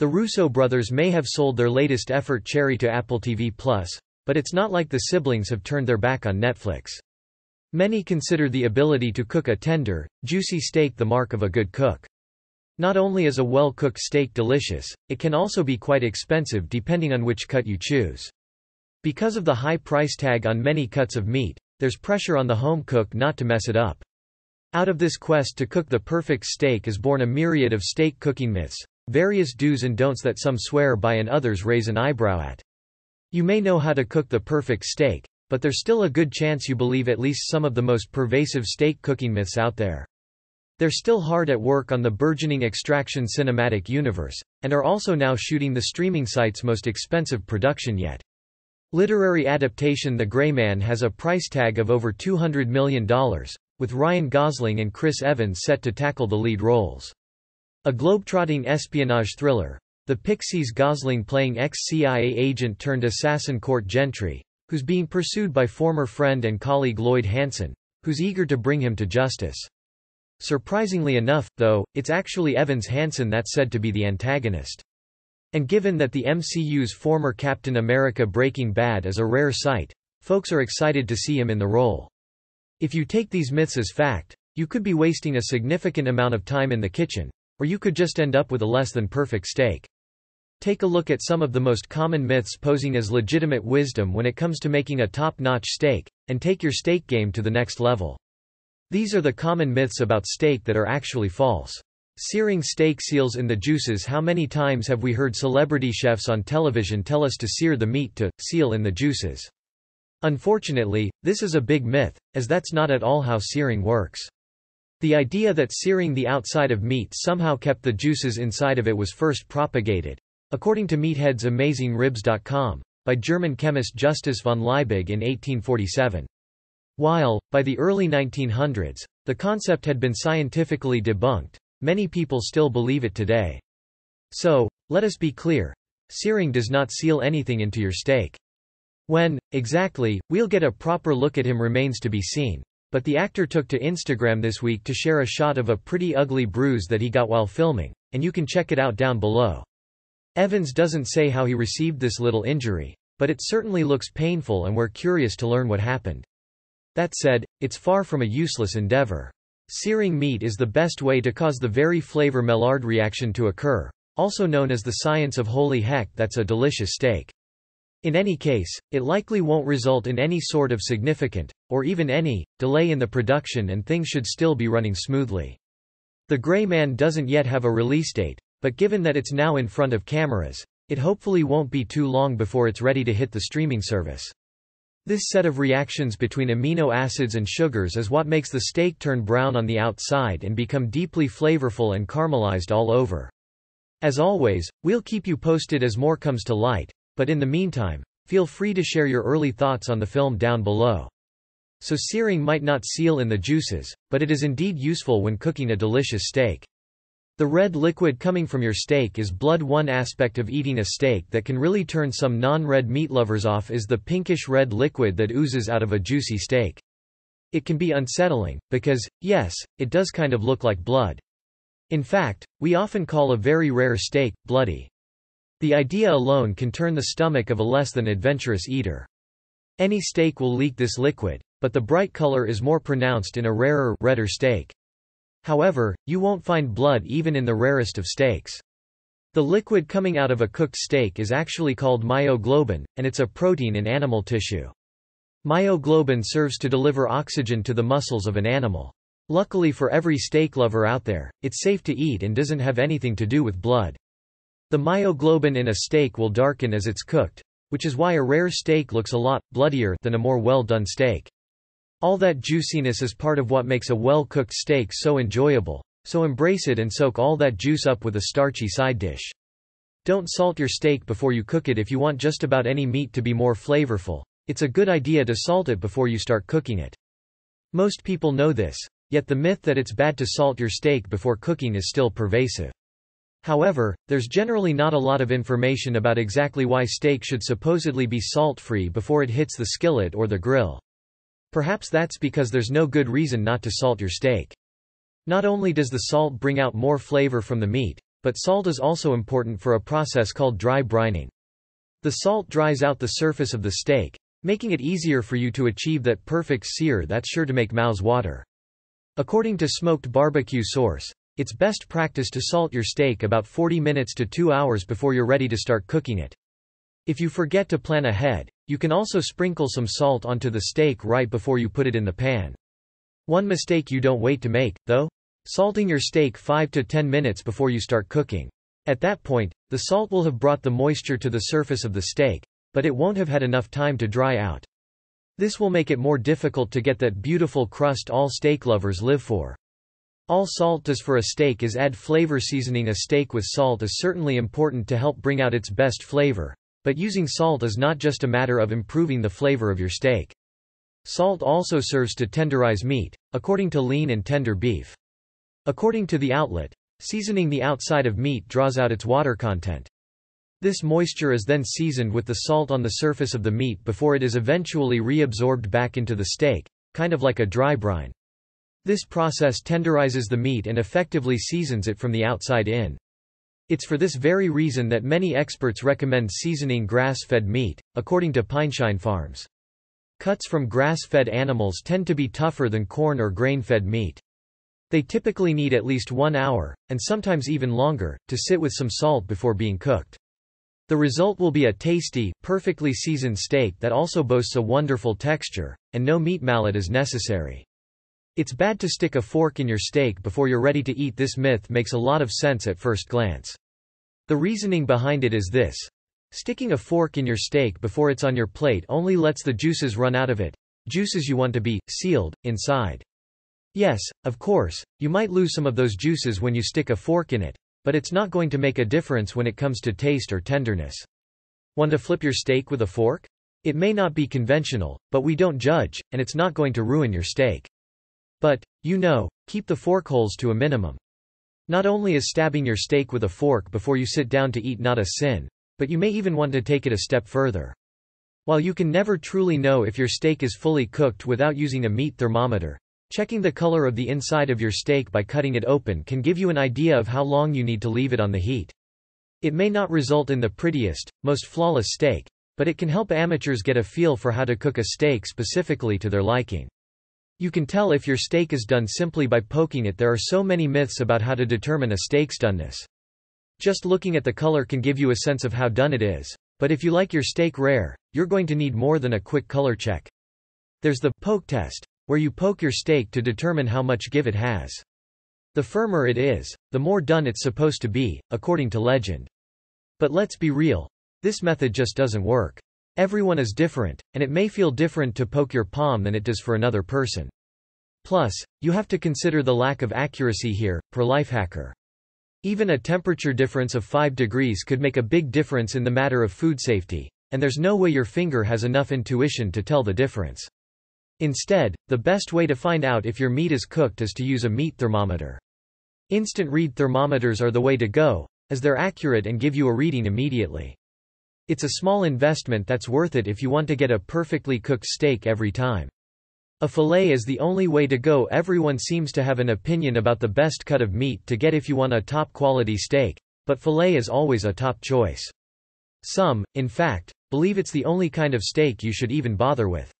The Russo brothers may have sold their latest effort Cherry to AppleTV+, but it's not like the siblings have turned their back on Netflix. Many consider the ability to cook a tender, juicy steak the mark of a good cook. Not only is a well-cooked steak delicious, it can also be quite expensive depending on which cut you choose. Because of the high price tag on many cuts of meat, there's pressure on the home cook not to mess it up. Out of this quest to cook the perfect steak is born a myriad of steak cooking myths, various do's and don'ts that some swear by and others raise an eyebrow at. You may know how to cook the perfect steak, but there's still a good chance you believe at least some of the most pervasive steak cooking myths out there. They're still hard at work on the burgeoning Extraction cinematic universe, and are also now shooting the streaming site's most expensive production yet. Literary adaptation The Gray Man has a price tag of over $200 million, with Ryan Gosling and Chris Evans set to tackle the lead roles. A globetrotting espionage thriller, The Pixies' Gosling playing ex-CIA agent turned assassin Court Gentry, who's being pursued by former friend and colleague Lloyd Hansen, who's eager to bring him to justice. Surprisingly enough, though, it's actually Evans Hansen that's said to be the antagonist. And given that the MCU's former Captain America Breaking Bad is a rare sight, folks are excited to see him in the role. If you take these myths as fact, you could be wasting a significant amount of time in the kitchen, or you could just end up with a less than perfect steak. Take a look at some of the most common myths posing as legitimate wisdom when it comes to making a top-notch steak, and take your steak game to the next level. These are the common myths about steak that are actually false. Searing steak seals in the juices. How many times have we heard celebrity chefs on television tell us to sear the meat to seal in the juices? Unfortunately, this is a big myth, as that's not at all how searing works. The idea that searing the outside of meat somehow kept the juices inside of it was first propagated, according to meatheadsamangingribs.com, by German chemist Justus von Liebig in 1847. While, by the early 1900s, the concept had been scientifically debunked, many people still believe it today. So, let us be clear, searing does not seal anything into your steak. When, exactly, we'll get a proper look at him remains to be seen, but the actor took to Instagram this week to share a shot of a pretty ugly bruise that he got while filming, and you can check it out down below. Evans doesn't say how he received this little injury, but it certainly looks painful and we're curious to learn what happened. That said, it's far from a useless endeavor. Searing meat is the best way to cause the very flavor Maillard reaction to occur, also known as the science of holy heck that's a delicious steak. In any case, it likely won't result in any sort of significant, or even any, delay in the production and things should still be running smoothly. The Gray Man doesn't yet have a release date, but given that it's now in front of cameras, it hopefully won't be too long before it's ready to hit the streaming service. This set of reactions between amino acids and sugars is what makes the steak turn brown on the outside and become deeply flavorful and caramelized all over. As always, we'll keep you posted as more comes to light, but in the meantime, feel free to share your early thoughts on the film down below. So searing might not seal in the juices, but it is indeed useful when cooking a delicious steak. The red liquid coming from your steak is blood. One aspect of eating a steak that can really turn some non-red meat lovers off is the pinkish red liquid that oozes out of a juicy steak. It can be unsettling, because, yes, it does kind of look like blood. In fact, we often call a very rare steak bloody. The idea alone can turn the stomach of a less than adventurous eater. Any steak will leak this liquid, but the bright color is more pronounced in a rarer, redder steak. However, you won't find blood even in the rarest of steaks. The liquid coming out of a cooked steak is actually called myoglobin, and it's a protein in animal tissue. Myoglobin serves to deliver oxygen to the muscles of an animal. Luckily for every steak lover out there, it's safe to eat and doesn't have anything to do with blood. The myoglobin in a steak will darken as it's cooked, which is why a rare steak looks a lot bloodier than a more well-done steak. All that juiciness is part of what makes a well-cooked steak so enjoyable, so embrace it and soak all that juice up with a starchy side dish. Don't salt your steak before you cook it. If you want just about any meat to be more flavorful, it's a good idea to salt it before you start cooking it. Most people know this, yet the myth that it's bad to salt your steak before cooking is still pervasive. However, there's generally not a lot of information about exactly why steak should supposedly be salt-free before it hits the skillet or the grill. Perhaps that's because there's no good reason not to salt your steak. Not only does the salt bring out more flavor from the meat, but salt is also important for a process called dry brining. The salt dries out the surface of the steak, making it easier for you to achieve that perfect sear that's sure to make mouths water. According to Smoked Barbecue Source, it's best practice to salt your steak about 40 minutes to 2 hours before you're ready to start cooking it. If you forget to plan ahead, you can also sprinkle some salt onto the steak right before you put it in the pan. One mistake you don't wait to make, though? Salting your steak 5 to 10 minutes before you start cooking. At that point, the salt will have brought the moisture to the surface of the steak, but it won't have had enough time to dry out. This will make it more difficult to get that beautiful crust all steak lovers live for. All salt does for a steak is add flavor. Seasoning a steak with salt is certainly important to help bring out its best flavor, but using salt is not just a matter of improving the flavor of your steak. Salt also serves to tenderize meat, according to lean and tender beef. According to the outlet, seasoning the outside of meat draws out its water content. This moisture is then seasoned with the salt on the surface of the meat before it is eventually reabsorbed back into the steak, kind of like a dry brine. This process tenderizes the meat and effectively seasons it from the outside in. It's for this very reason that many experts recommend seasoning grass-fed meat, according to Pineshine Farms. Cuts from grass-fed animals tend to be tougher than corn or grain-fed meat. They typically need at least 1 hour, and sometimes even longer, to sit with some salt before being cooked. The result will be a tasty, perfectly seasoned steak that also boasts a wonderful texture, and no meat mallet is necessary. It's bad to stick a fork in your steak before you're ready to eat. This myth makes a lot of sense at first glance. The reasoning behind it is this. Sticking a fork in your steak before it's on your plate only lets the juices run out of it, juices you want to be sealed inside. Yes, of course, you might lose some of those juices when you stick a fork in it, but it's not going to make a difference when it comes to taste or tenderness. Want to flip your steak with a fork? It may not be conventional, but we don't judge, and it's not going to ruin your steak. But, keep the fork holes to a minimum. Not only is stabbing your steak with a fork before you sit down to eat not a sin, but you may even want to take it a step further. While you can never truly know if your steak is fully cooked without using a meat thermometer, checking the color of the inside of your steak by cutting it open can give you an idea of how long you need to leave it on the heat. It may not result in the prettiest, most flawless steak, but it can help amateurs get a feel for how to cook a steak specifically to their liking. You can tell if your steak is done simply by poking it. There are so many myths about how to determine a steak's doneness. Just looking at the color can give you a sense of how done it is, but if you like your steak rare, you're going to need more than a quick color check. There's the poke test, where you poke your steak to determine how much give it has. The firmer it is, the more done it's supposed to be, according to legend. But let's be real. This method just doesn't work. Everyone is different, and it may feel different to poke your palm than it does for another person. Plus, you have to consider the lack of accuracy here, per lifehacker. Even a temperature difference of 5 degrees could make a big difference in the matter of food safety, and there's no way your finger has enough intuition to tell the difference. Instead, the best way to find out if your meat is cooked is to use a meat thermometer. Instant read thermometers are the way to go, as they're accurate and give you a reading immediately. It's a small investment that's worth it if you want to get a perfectly cooked steak every time. A fillet is the only way to go. Everyone seems to have an opinion about the best cut of meat to get if you want a top quality steak, but fillet is always a top choice. Some, in fact, believe it's the only kind of steak you should even bother with.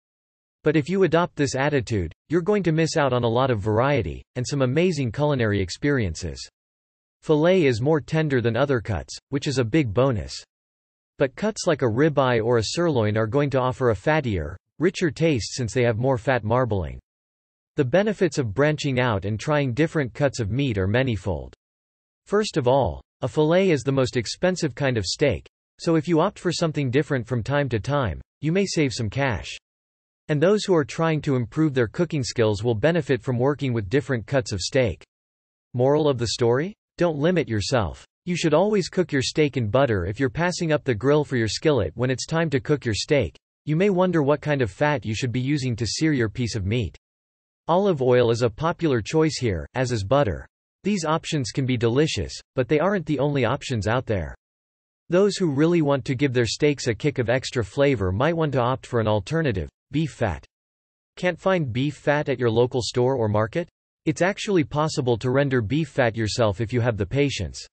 But if you adopt this attitude, you're going to miss out on a lot of variety, and some amazing culinary experiences. Fillet is more tender than other cuts, which is a big bonus. But cuts like a ribeye or a sirloin are going to offer a fattier, richer taste since they have more fat marbling. The benefits of branching out and trying different cuts of meat are manifold. First of all, a fillet is the most expensive kind of steak, so if you opt for something different from time to time, you may save some cash. And those who are trying to improve their cooking skills will benefit from working with different cuts of steak. Moral of the story? Don't limit yourself. You should always cook your steak in butter if you're passing up the grill for your skillet when it's time to cook your steak. You may wonder what kind of fat you should be using to sear your piece of meat. Olive oil is a popular choice here, as is butter. These options can be delicious, but they aren't the only options out there. Those who really want to give their steaks a kick of extra flavor might want to opt for an alternative. Beef fat. Can't find beef fat at your local store or market? It's actually possible to render beef fat yourself if you have the patience.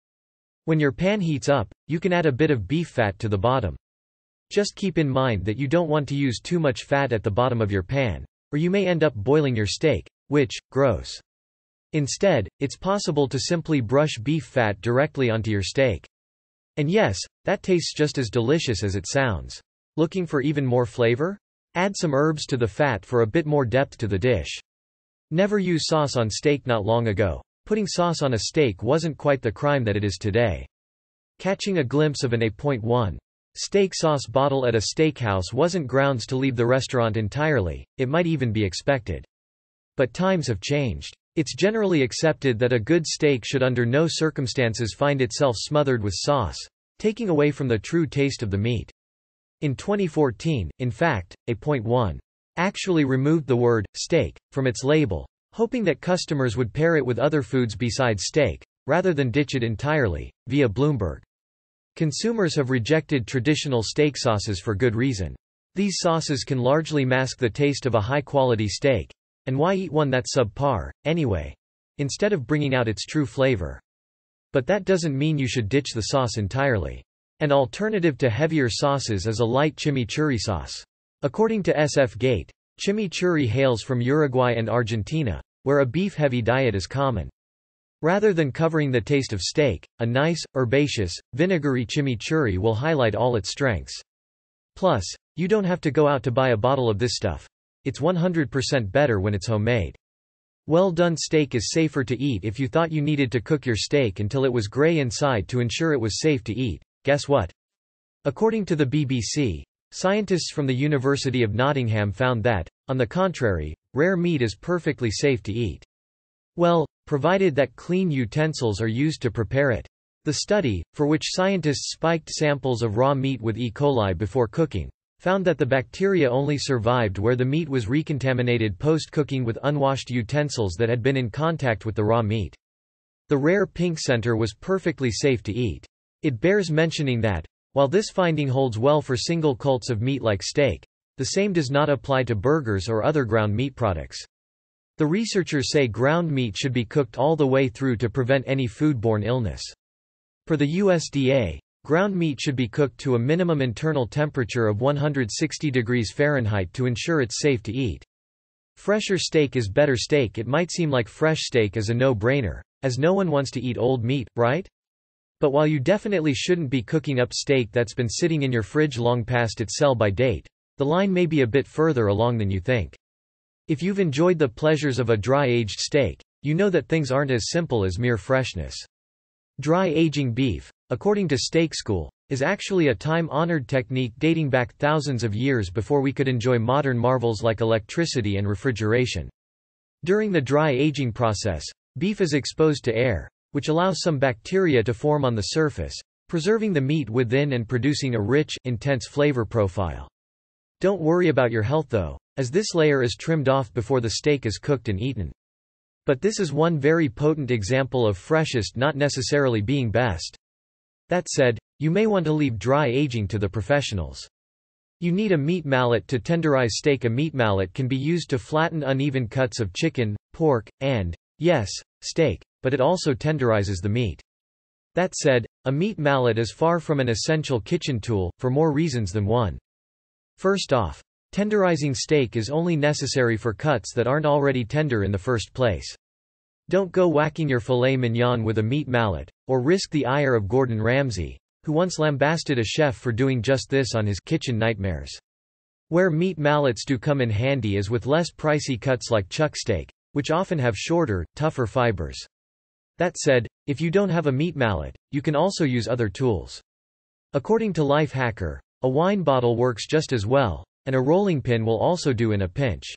When your pan heats up, you can add a bit of beef fat to the bottom. Just keep in mind that you don't want to use too much fat at the bottom of your pan, or you may end up boiling your steak, which, gross. Instead, it's possible to simply brush beef fat directly onto your steak. And yes, that tastes just as delicious as it sounds. Looking for even more flavor? Add some herbs to the fat for a bit more depth to the dish. Never use sauce on steak. Not long ago, putting sauce on a steak wasn't quite the crime that it is today. Catching a glimpse of an A.1 steak sauce bottle at a steakhouse wasn't grounds to leave the restaurant entirely, it might even be expected. But times have changed. It's generally accepted that a good steak should under no circumstances find itself smothered with sauce, taking away from the true taste of the meat. In 2014, in fact, A.1 actually removed the word steak from its label, hoping that customers would pair it with other foods besides steak, rather than ditch it entirely, via Bloomberg. Consumers have rejected traditional steak sauces for good reason. These sauces can largely mask the taste of a high-quality steak. And why eat one that's subpar, anyway? Instead of bringing out its true flavor. But that doesn't mean you should ditch the sauce entirely. An alternative to heavier sauces is a light chimichurri sauce. According to SF Gate, chimichurri hails from Uruguay and Argentina, where a beef-heavy diet is common. Rather than covering the taste of steak, a nice, herbaceous, vinegary chimichurri will highlight all its strengths. Plus, you don't have to go out to buy a bottle of this stuff. It's 100% better when it's homemade. Well-done steak is safer to eat. If you thought you needed to cook your steak until it was gray inside to ensure it was safe to eat, guess what? According to the BBC, scientists from the University of Nottingham found that, on the contrary, rare meat is perfectly safe to eat. Well, provided that clean utensils are used to prepare it. The study, for which scientists spiked samples of raw meat with E. coli before cooking, found that the bacteria only survived where the meat was recontaminated post-cooking with unwashed utensils that had been in contact with the raw meat. The rare pink center was perfectly safe to eat. It bears mentioning that, while this finding holds well for single cuts of meat like steak, the same does not apply to burgers or other ground meat products. The researchers say ground meat should be cooked all the way through to prevent any foodborne illness. Per the USDA, ground meat should be cooked to a minimum internal temperature of 160 degrees Fahrenheit to ensure it's safe to eat. Fresher steak is better steak. It might seem like fresh steak is a no-brainer, as no one wants to eat old meat, right? But while you definitely shouldn't be cooking up steak that's been sitting in your fridge long past its sell-by date, the line may be a bit further along than you think. If you've enjoyed the pleasures of a dry-aged steak, you know that things aren't as simple as mere freshness. Dry aging beef, according to Steak School, is actually a time-honored technique dating back thousands of years before we could enjoy modern marvels like electricity and refrigeration. During the dry aging process, beef is exposed to air, which allows some bacteria to form on the surface, preserving the meat within and producing a rich, intense flavor profile. Don't worry about your health though, as this layer is trimmed off before the steak is cooked and eaten. But this is one very potent example of freshest not necessarily being best. That said, you may want to leave dry aging to the professionals. You need a meat mallet to tenderize steak. A meat mallet can be used to flatten uneven cuts of chicken, pork, and, yes, steak, but it also tenderizes the meat. That said, a meat mallet is far from an essential kitchen tool, for more reasons than one. First off, tenderizing steak is only necessary for cuts that aren't already tender in the first place. Don't go whacking your filet mignon with a meat mallet, or risk the ire of Gordon Ramsay, who once lambasted a chef for doing just this on his Kitchen Nightmares. Where meat mallets do come in handy is with less pricey cuts like chuck steak, which often have shorter, tougher fibers. That said, if you don't have a meat mallet, you can also use other tools. According to Lifehacker, a wine bottle works just as well, and a rolling pin will also do in a pinch.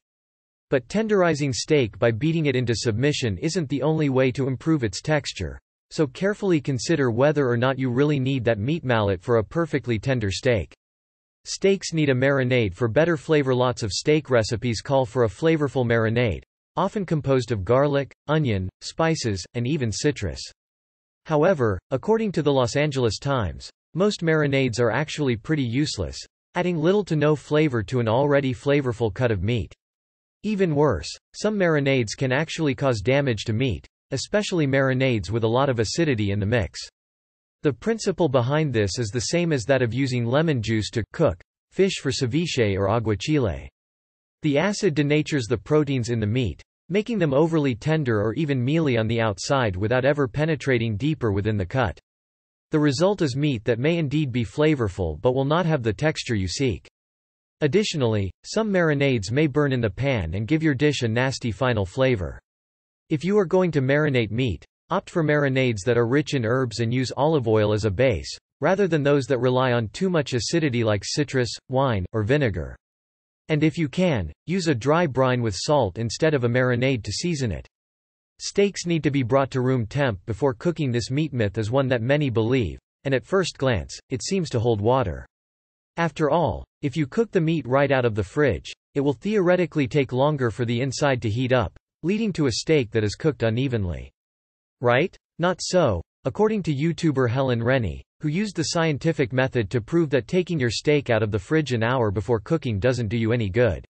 But tenderizing steak by beating it into submission isn't the only way to improve its texture, so carefully consider whether or not you really need that meat mallet for a perfectly tender steak. Steaks need a marinade for better flavor. Lots of steak recipes call for a flavorful marinade, often composed of garlic, onion, spices, and even citrus. However, according to the Los Angeles Times, most marinades are actually pretty useless, adding little to no flavor to an already flavorful cut of meat. Even worse, some marinades can actually cause damage to meat, especially marinades with a lot of acidity in the mix. The principle behind this is the same as that of using lemon juice to cook fish for ceviche or aguachile. The acid denatures the proteins in the meat, making them overly tender or even mealy on the outside without ever penetrating deeper within the cut. The result is meat that may indeed be flavorful but will not have the texture you seek. Additionally, some marinades may burn in the pan and give your dish a nasty final flavor. If you are going to marinate meat, opt for marinades that are rich in herbs and use olive oil as a base, rather than those that rely on too much acidity like citrus, wine, or vinegar. And if you can, use a dry brine with salt instead of a marinade to season it. Steaks need to be brought to room temp before cooking. This meat myth is one that many believe, and at first glance, it seems to hold water. After all, if you cook the meat right out of the fridge, it will theoretically take longer for the inside to heat up, leading to a steak that is cooked unevenly. Right? Not so, according to YouTuber Helen Rennie, who used the scientific method to prove that taking your steak out of the fridge an hour before cooking doesn't do you any good.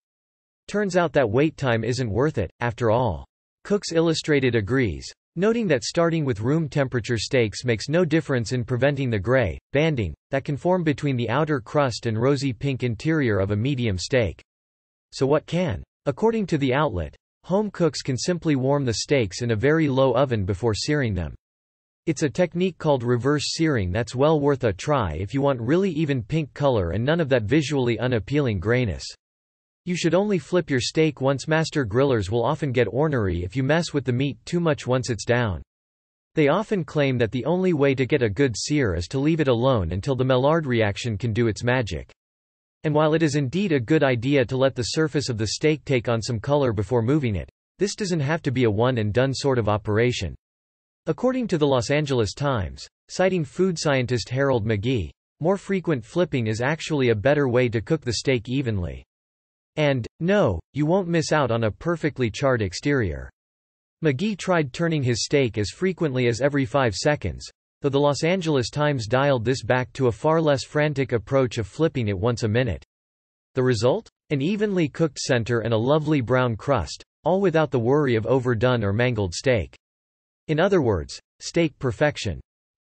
Turns out that wait time isn't worth it, after all. Cooks Illustrated agrees, noting that starting with room temperature steaks makes no difference in preventing the gray banding that can form between the outer crust and rosy pink interior of a medium steak. So what can? According to the outlet, home cooks can simply warm the steaks in a very low oven before searing them. It's a technique called reverse searing that's well worth a try if you want really even pink color and none of that visually unappealing grayness. You should only flip your steak once. Master grillers will often get ornery if you mess with the meat too much once it's down. They often claim that the only way to get a good sear is to leave it alone until the Maillard reaction can do its magic. And while it is indeed a good idea to let the surface of the steak take on some color before moving it, this doesn't have to be a one-and-done sort of operation. According to the Los Angeles Times, citing food scientist Harold McGee, more frequent flipping is actually a better way to cook the steak evenly. And, no, you won't miss out on a perfectly charred exterior. McGee tried turning his steak as frequently as every 5 seconds, though the Los Angeles Times dialed this back to a far less frantic approach of flipping it once a minute. The result? An evenly cooked center and a lovely brown crust, all without the worry of overdone or mangled steak. In other words, steak perfection.